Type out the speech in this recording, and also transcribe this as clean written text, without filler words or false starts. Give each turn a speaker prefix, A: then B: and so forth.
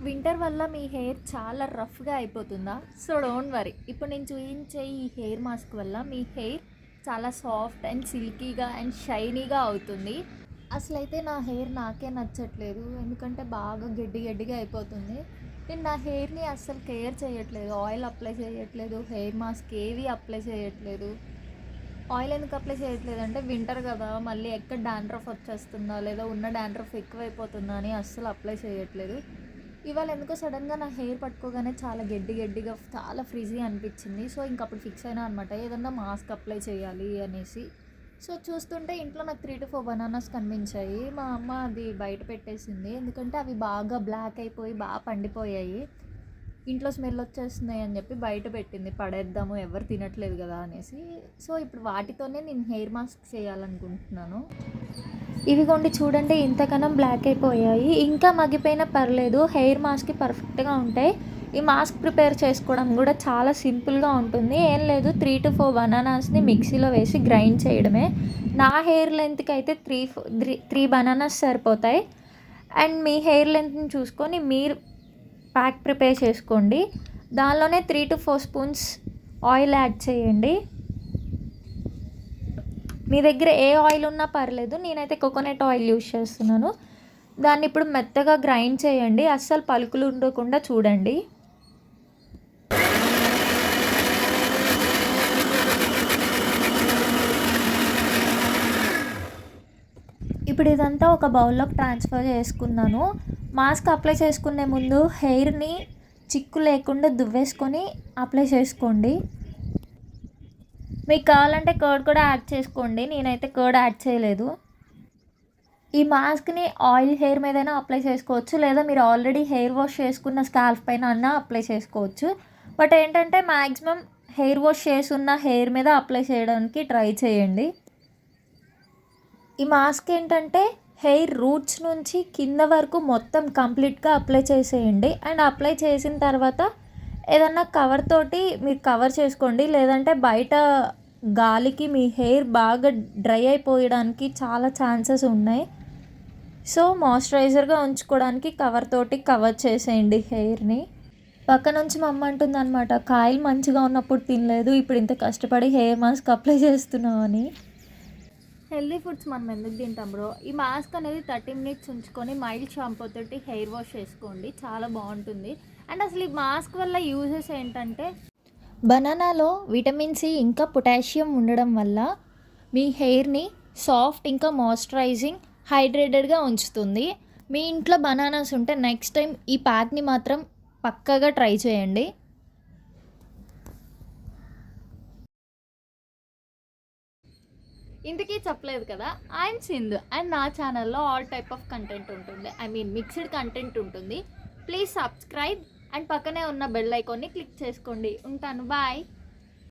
A: Winter వల్ల మీ hair చాలా రఫ్గా అయిపోతుందా? సో డోంట్ వరీ, ఇప్పుడు నేను చూపించే ఈ హెయిర్ మాస్క్ వల్ల మీ హెయిర్ చాలా సాఫ్ట్ అండ్ సిల్కీగా అండ్ షైనీగా అవుతుంది. అసలైతే నా హెయిర్ నాకే నచ్చట్లేదు, ఎందుకంటే బాగా గడ్డి గడ్డిగా అయిపోతుంది. నేను నా హెయిర్ని అస్సలు కేర్ చేయట్లేదు, ఆయిల్ అప్లై చేయట్లేదు, హెయిర్ మాస్క్ ఏవి అప్లై చేయట్లేదు. ఆయిల్ ఎందుకు అప్లై చేయట్లేదు అంటే వింటర్ కదా, మళ్ళీ ఎక్కడ డాండ్రఫ్ వచ్చేస్తుందా లేదా ఉన్న డాండ్రఫ్ ఎక్కువైపోతుందా అని అస్సలు అప్లై చేయట్లేదు. ఇవాళ ఎందుకో సడన్గా నా హెయిర్ పట్టుకోగానే చాలా గడ్డి గడ్డిగా చాలా ఫ్రిజీ అనిపించింది. సో ఇంకప్పుడు ఫిక్స్ అయినా అనమాట, ఏదన్నా మాస్క్ అప్లై చేయాలి అనేసి. సో చూస్తుంటే ఇంట్లో నాకు 3 to 4 బనానాస్ కనిపించాయి. మా అమ్మ అది బయట పెట్టేసింది, ఎందుకంటే అవి బాగా బ్లాక్ అయిపోయి బాగా పండిపోయాయి, ఇంట్లో స్మెల్ వచ్చేస్తున్నాయి అని చెప్పి బయట పెట్టింది. పడేద్దాము, ఎవరు తినట్లేదు కదా అనేసి. సో ఇప్పుడు వాటితోనే నేను హెయిర్ మాస్క్ చేయాలనుకుంటున్నాను. ఇవిగోండి చూడండి, ఇంతకనం బ్లాక్ అయిపోయాయి, ఇంకా మగ్గిపోయినా పర్లేదు, హెయిర్ మాస్క్కి పర్ఫెక్ట్గా ఉంటాయి. ఈ మాస్క్ ప్రిపేర్ చేసుకోవడం కూడా చాలా సింపుల్గా ఉంటుంది. ఏం లేదు, 3 to 4 బనానాస్ని మిక్సీలో వేసి గ్రైండ్ చేయడమే. నా హెయిర్ లెంత్కి అయితే త్రీ బనానాస్ సరిపోతాయి. అండ్ మీ హెయిర్ లెంత్ని చూసుకొని మీరు ప్యాక్ ప్రిపేర్ చేసుకోండి. దానిలోనే 3 to 4 స్పూన్స్ ఆయిల్ యాడ్ చేయండి. మీ దగ్గర ఏ ఆయిల్ ఉన్నా పర్లేదు, నేనైతే కోకోనట్ ఆయిల్ యూజ్ చేస్తున్నాను. దాన్ని ఇప్పుడు మెత్తగా గ్రైండ్ చేయండి, అస్సలు పలుకులు ఉండకుండా చూడండి. ఇప్పుడు ఇదంతా ఒక బౌల్లోకి ట్రాన్స్ఫర్ చేసుకున్నాను. మాస్క్ అప్లై చేసుకునే ముందు హెయిర్ని చిక్కు లేకుండా దువ్వేసుకొని అప్లై చేసుకోండి. మీకు కావాలంటే కర్డ్ కూడా యాడ్ చేసుకోండి, నేనైతే కర్డ్ యాడ్ చేయలేదు. ఈ మాస్క్ని ఆయిల్ హెయిర్ మీదైనా అప్లై చేసుకోవచ్చు, లేదా మీరు ఆల్రెడీ హెయిర్ వాష్ చేసుకున్న స్కాల్ఫ్ పైన అన్నా అప్లై చేసుకోవచ్చు. బట్ ఏంటంటే మ్యాక్సిమం హెయిర్ వాష్ చేసున్న హెయిర్ మీద అప్లై చేయడానికి ట్రై చేయండి. ఈ మాస్క్ ఏంటంటే హెయిర్ రూట్స్ నుంచి కింద వరకు మొత్తం కంప్లీట్గా అప్లై చేసేయండి. అండ్ అప్లై చేసిన తర్వాత ఏదన్నా కవర్ తోటి మీరు కవర్ చేసుకోండి, లేదంటే బయట గాలికి మీ హెయిర్ బాగా డ్రై అయిపోయడానికి చాలా ఛాన్సెస్ ఉన్నాయి. సో మాయిశ్చరైజర్గా ఉంచుకోవడానికి కవర్ తోటి కవర్ చేసేయండి హెయిర్ని. పక్క నుంచి మా అమ్మ అంటుంది అనమాట, కాయలు మంచిగా ఉన్నప్పుడు తినలేదు, ఇప్పుడు ఇంత కష్టపడి హెయిర్ మాస్క్ అప్లై చేస్తున్నావు అని. హెల్దీ ఫుడ్స్ మనం ఎందుకు తింటాం బ్రో? ఈ మాస్క్ అనేది 30 minutes ఉంచుకొని మైల్డ్ షాంపూ తోటి హెయిర్ వాష్ చేసుకోండి, చాలా బాగుంటుంది. అండ్ అసలు ఈ మాస్క్ వల్ల యూజెస్ ఏంటంటే, బనానాలో విటమిన్ సి ఇంకా పొటాషియం ఉండడం వల్ల మీ హెయిర్ని సాఫ్ట్ ఇంకా మాయిశ్చరైజింగ్ హైడ్రేటెడ్గా ఉంచుతుంది. మీ ఇంట్లో బనానాస్ ఉంటే నెక్స్ట్ టైం ఈ ప్యాక్ని మాత్రం పక్కాగా ట్రై చేయండి. ఇంతకీ చెప్పలేదు కదా, ఐఎమ్ సింధు అండ్ నా ఛానల్లో ఆల్ టైప్ ఆఫ్ కంటెంట్ ఉంటుంది, ఐ మీన్ మిక్స్డ్ కంటెంట్ ఉంటుంది. ప్లీజ్ సబ్స్క్రైబ్ అండ్ పక్కనే ఉన్న బెల్ ఐకాన్ని క్లిక్ చేసుకోండి. ఉంటాను, బాయ్.